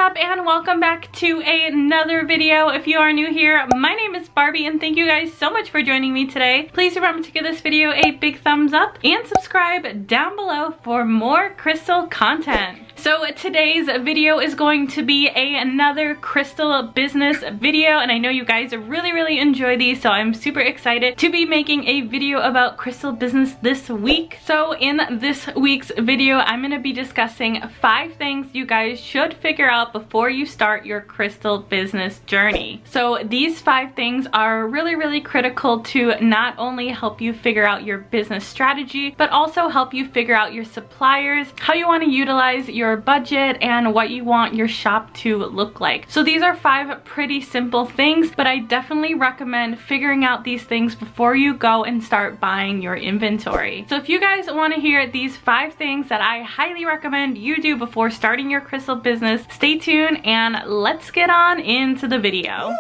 up, and welcome back to another video. If you are new here, my name is Barbie and thank you guys so much for joining me today. Please remember to give this video a big thumbs up and subscribe down below for more crystal content. So today's video is going to be another crystal business video, and I know you guys really enjoy these, so I'm super excited to be making a video about crystal business this week. So in this week's video, I'm going to be discussing 5 things you guys should figure out before you start your crystal business journey. So these 5 things are really critical to not only help you figure out your business strategy, but also help you figure out your suppliers, how you want to utilize your budget, and what you want your shop to look like. So these are 5 pretty simple things, but I definitely recommend figuring out these things before you go and start buying your inventory. So if you guys want to hear these 5 things that I highly recommend you do before starting your crystal business, stay tuned and let's get on into the video.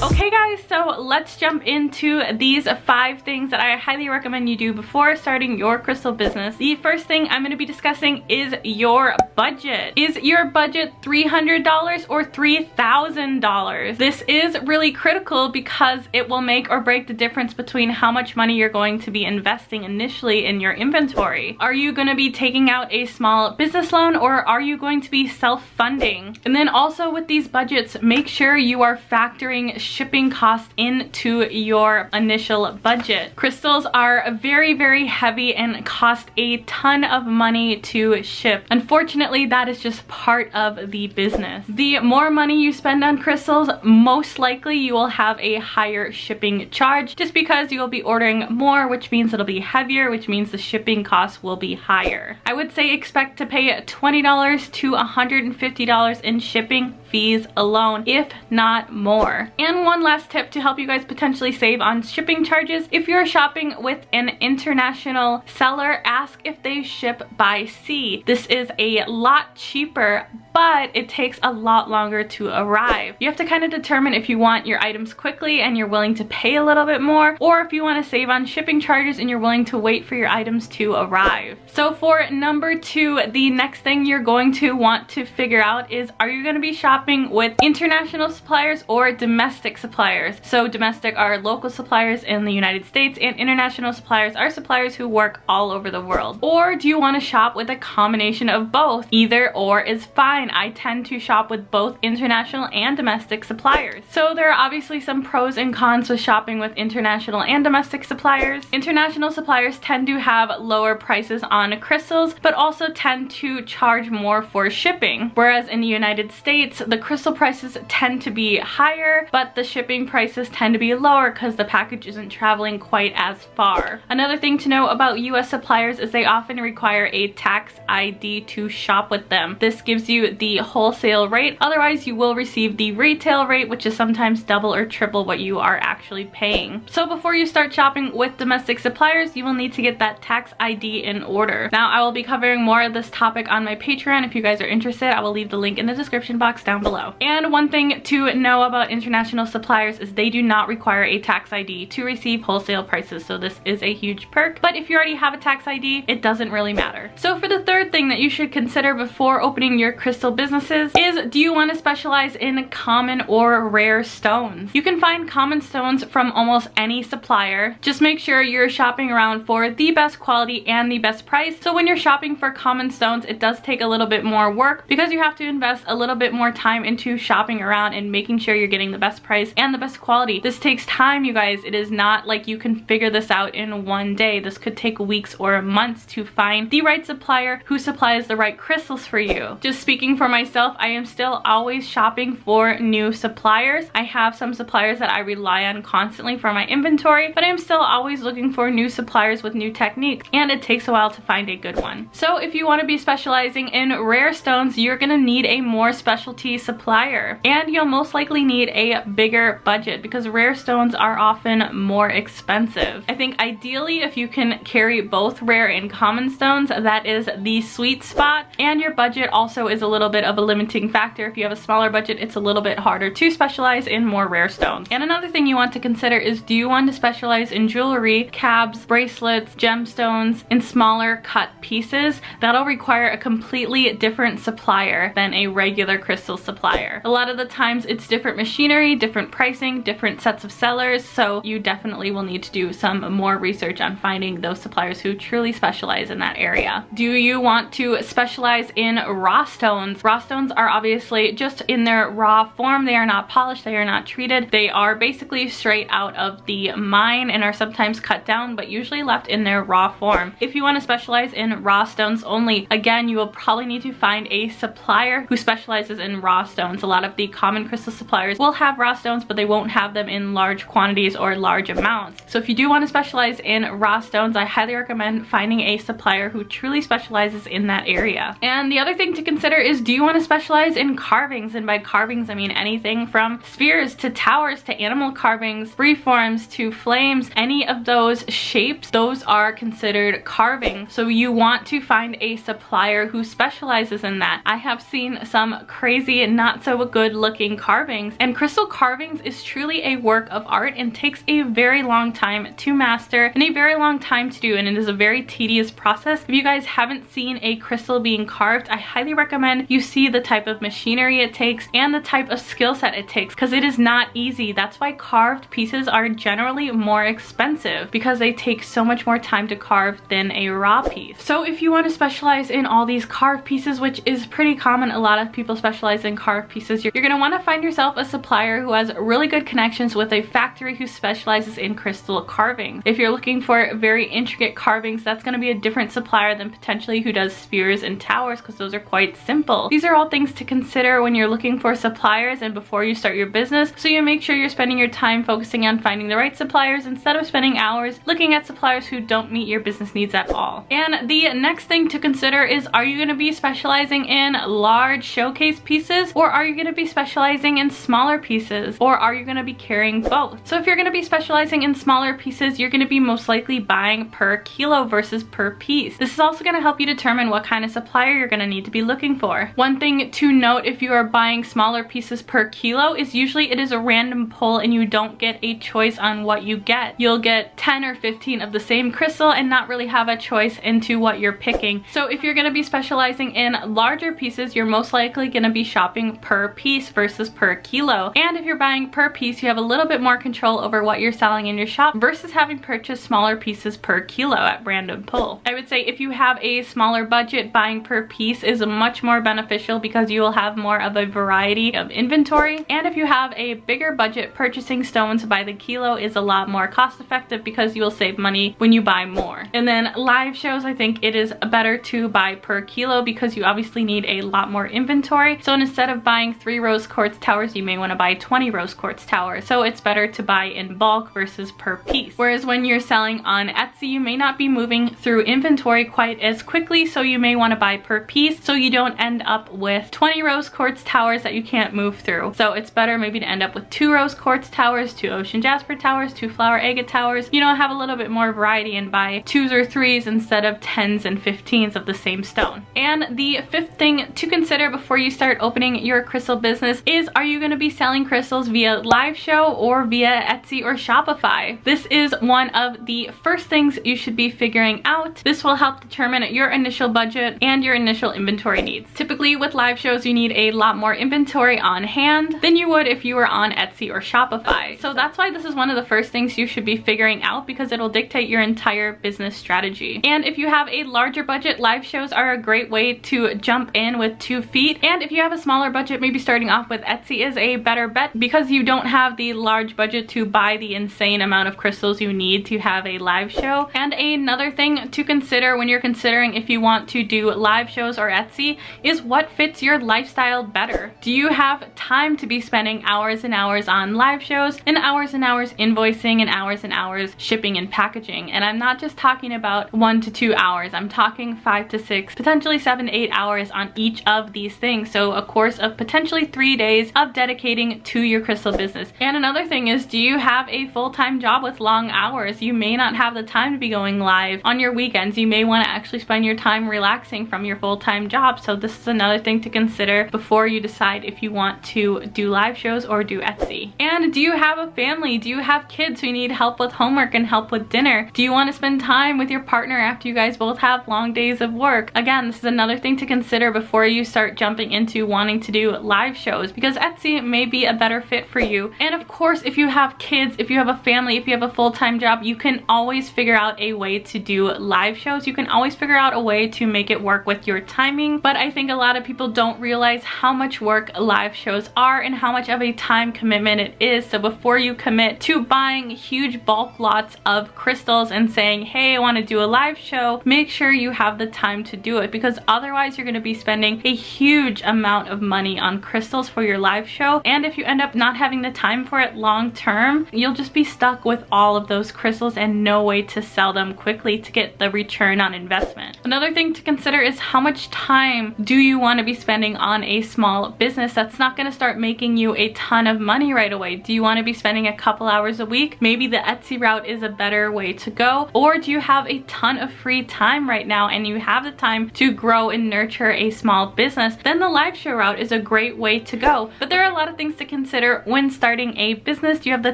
Okay guys, so let's jump into these 5 things that I highly recommend you do before starting your crystal business. The first thing I'm going to be discussing is your budget. Is your budget $300 or $3,000? This is really critical because it will make or break the difference between how much money you're going to be investing initially in your inventory. Are you going to be taking out a small business loan, or are you going to be self-funding? And then also with these budgets, make sure you are factoring shipping costs into your initial budget. Crystals are very heavy and cost a ton of money to ship. Unfortunately, that is just part of the business. The more money you spend on crystals, most likely you will have a higher shipping charge, just because you will be ordering more, which means it'll be heavier, which means the shipping costs will be higher. I would say expect to pay $20 to $150 in shipping fees alone, if not more. And one last tip to help you guys potentially save on shipping charges: if you're shopping with an international seller, ask if they ship by sea. This is a lot cheaper, but it takes a lot longer to arrive. You have to kind of determine if you want your items quickly and you're willing to pay a little bit more, or if you want to save on shipping charges and you're willing to wait for your items to arrive. So for number 2, the next thing you're going to want to figure out is, are you going to be shopping with international suppliers or domestic suppliers? So domestic are local suppliers in the United States, and international suppliers are suppliers who work all over the world. Or do you want to shop with a combination of both? Either or is fine. I tend to shop with both international and domestic suppliers. So there are obviously some pros and cons with shopping with international and domestic suppliers. International suppliers tend to have lower prices on crystals, but also tend to charge more for shipping. Whereas in the United States, the crystal prices tend to be higher, but the shipping prices tend to be lower because the package isn't traveling quite as far. Another thing to know about US suppliers is they often require a tax ID to shop with them. This gives you the wholesale rate, otherwise you will receive the retail rate, which is sometimes double or triple what you are actually paying. So before you start shopping with domestic suppliers, you will need to get that tax ID in order. Now I will be covering more of this topic on my Patreon. If you guys are interested, I will leave the link in the description box down below. And one thing to know about international suppliers is they do not require a tax ID to receive wholesale prices, so this is a huge perk. But if you already have a tax ID, it doesn't really matter. So for the third thing that you should consider before opening your crystal businesses is, do you want to specialize in common or rare stones? You can find common stones from almost any supplier. Just make sure you're shopping around for the best quality and the best price. So when you're shopping for common stones, it does take a little bit more work because you have to invest a little bit more time into shopping around and making sure you're getting the best price and the best quality. This takes time, you guys. It is not like you can figure this out in one day. This could take weeks or months to find the right supplier who supplies the right crystals for you. Just speaking for myself, I am still always shopping for new suppliers. I have some suppliers that I rely on constantly for my inventory, but I'm still always looking for new suppliers with new techniques, and it takes a while to find a good one. So if you want to be specializing in rare stones, you're gonna need a more specialty supplier, and you'll most likely need a bigger budget because rare stones are often more expensive. I think ideally if you can carry both rare and common stones, that is the sweet spot, and your budget also is a little bit of a limiting factor. If you have a smaller budget, it's a little bit harder to specialize in more rare stones. And another thing you want to consider is, do you want to specialize in jewelry, cabs, bracelets, gemstones, in smaller cut pieces? That'll require a completely different supplier than a regular crystal supplier. A lot of the times it's different machinery, different pricing, different sets of sellers, so you definitely will need to do some more research on finding those suppliers who truly specialize in that area. Do you want to specialize in raw stones? Raw stones are obviously just in their raw form. They are not polished, they are not treated. They are basically straight out of the mine and are sometimes cut down, but usually left in their raw form. If you want to specialize in raw stones only, again, you will probably need to find a supplier who specializes in raw stones. A lot of the common crystal suppliers will have raw stones, but they won't have them in large quantities or large amounts. So if you do want to specialize in raw stones, I highly recommend finding a supplier who truly specializes in that area. And the other thing to consider is, do you want to specialize in carvings? And by carvings, I mean anything from spheres to towers to animal carvings, freeforms to flames. Any of those shapes, those are considered carving. So you want to find a supplier who specializes in that. I have seen some crazy, not so good looking carvings, and crystal carvings is truly a work of art and takes a very long time to master and a very long time to do, and it is a very tedious process. If you guys haven't seen a crystal being carved, I highly recommend you see the type of machinery it takes and the type of skill set it takes, because it is not easy. That's why carved pieces are generally more expensive, because they take so much more time to carve than a raw piece. So if you want to specialize in all these carved pieces, which is pretty common, a lot of people specialize in carved pieces, you're going to want to find yourself a supplier who has really good connections with a factory who specializes in crystal carving. If you're looking for very intricate carvings, that's going to be a different supplier than potentially who does spheres and towers, because those are quite simple. These are all things to consider when you're looking for suppliers and before you start your business, so you make sure you're spending your time focusing on finding the right suppliers instead of spending hours looking at suppliers who don't meet your business needs at all. And the next thing to consider is, are you going to be specializing in large showcase pieces, or are you going to be specializing in smaller pieces, or are you going to be carrying both? So if you're going to be specializing in smaller pieces, you're going to be most likely buying per kilo versus per piece. This is also going to help you determine what kind of supplier you're going to need to be looking for. One thing to note if you are buying smaller pieces per kilo is usually it is a random pull and you don't get a choice on what you get. You'll get 10 or 15 of the same crystal and not really have a choice into what you're picking. So if you're going to be specializing in larger pieces, you're most likely going to be shopping per piece versus per kilo. And if you're buying per piece, you have a little bit more control over what you're selling in your shop versus having purchased smaller pieces per kilo at random pull. I would say if you have a smaller budget, buying per piece is much more beneficial because you will have more of a variety of inventory. And if you have a bigger budget, purchasing stones by the kilo is a lot more cost effective because you will save money when you buy more. And then live shows, I think it is better to buy per kilo because you obviously need a lot more inventory. So instead of buying 3 rose quartz towers, you may want to buy 20 rose quartz towers. So it's better to buy in bulk versus per piece. Whereas when you're selling on Etsy, you may not be moving through inventory quite as quickly, so you may want to buy per piece so you don't end up with 20 rose quartz towers that you can't move through. So it's better maybe to end up with 2 rose quartz towers, 2 ocean jasper towers, 2 flower agate towers. You know, have a little bit more variety and buy 2s or 3s instead of 10s and 15s of the same stone. And the fifth thing to consider before you start opening your crystal business is, are you going to be selling crystals via live show or via Etsy or Shopify? This is one of the first things you should be figuring out. This will help determine your initial budget and your initial inventory needs. Typically with live shows, you need a lot more inventory on hand than you would if you were on Etsy or Shopify. So that's why this is one of the first things you should be figuring out, because it'll dictate your entire business strategy. And if you have a larger budget, live shows are a great way to jump in with 2 feet. And if you have a smaller budget, maybe starting off with Etsy is a better bet because you don't have the large budget to buy the insane amount of crystals you need to have a live show. And another thing to consider when you're considering if you want to do live shows or Etsy is what fits your lifestyle better. Do you have time to be spending hours and hours on live shows and hours invoicing and hours shipping and packaging? And I'm not just talking about 1 to 2 hours. I'm talking 5 to 6, potentially 7 to 8 hours on each of these things. So a course of potentially 3 days of dedicating to your crystal business. And another thing is, do you have a full-time job with long hours? You may not have the time to be going live on your weekends. You may want to actually spend your time relaxing from your full-time job. So this is another thing to consider before you decide if you want to do live shows or do Etsy. And do you have a family? Do you have kids who need help with homework and help with dinner? Do you want to spend time with your partner after you guys both have long days of work? Again, this is another thing to consider before you start jumping into wanting to do live shows, because Etsy may be a better fit for you. And of course, if you have kids, if you have a family, if you have a full-time job, you can always figure out a way to do live shows. You can always figure out a way to make it work with your timing. But I think a lot of people don't realize how much work live shows are and how much of a time commitment it is. So before you commit to buying huge bulk lots of crystals and saying, hey, I want to do a live show, make sure you have the time to do it, because otherwise you're going to be spending a huge amount of money on crystals for your live show. And if you end up not having the time for it long term, you'll just be stuck with all of those crystals and no way to sell them quickly to get the return on investment. Another thing to consider is how much time do you want to be spending on a small business that's not going to start making you a ton of money right away. Do you want to be spending a couple hours a week? Maybe the Etsy route is a better way to go. Or do you have a ton of free time right now and you have the time to grow and nurture a small business? Then the live show route is a great way to go. But there are a lot of things to consider when starting a business. Do you have the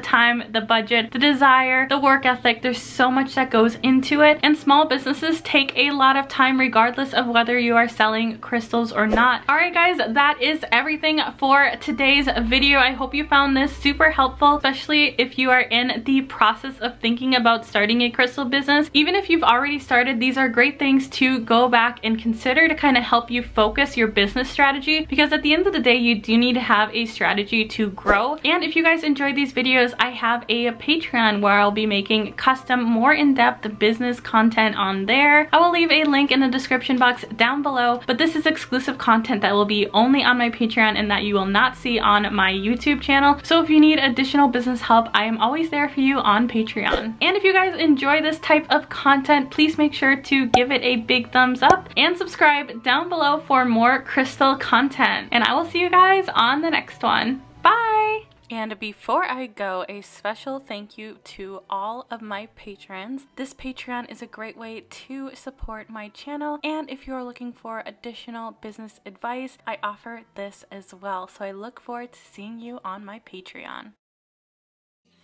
time, the budget, the desire, the work ethic? There's so much that goes into it, and small businesses take a lot of time regardless of whether you are selling crystals or not. Alright guys, that is everything for today's video. I hope you found this super helpful, especially if you are in the process of thinking about starting a crystal business. Even if you've already started, these are great things to go back and consider to kind of help you focus your business strategy, because at the end of the day, you do need to have a strategy to grow. And if you guys enjoyed these videos, I have a Patreon where I'll be making custom, more in-depth business content on there. I will leave a link in the description box down below, but this is exclusive content that will be only on my Patreon and that you will not see on my YouTube channel. So if you need additional business help, I am always there for you on Patreon. And if you guys enjoy this type of content, please make sure to give it a big thumbs up and subscribe down below for more crystal content. And I will see you guys on the next one. Bye! And before I go, a special thank you to all of my patrons. This Patreon is a great way to support my channel, and if you're looking for additional business advice, I offer this as well. So I look forward to seeing you on my Patreon.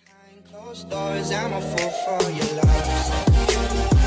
Behind closed doors, I'm a fool for your love.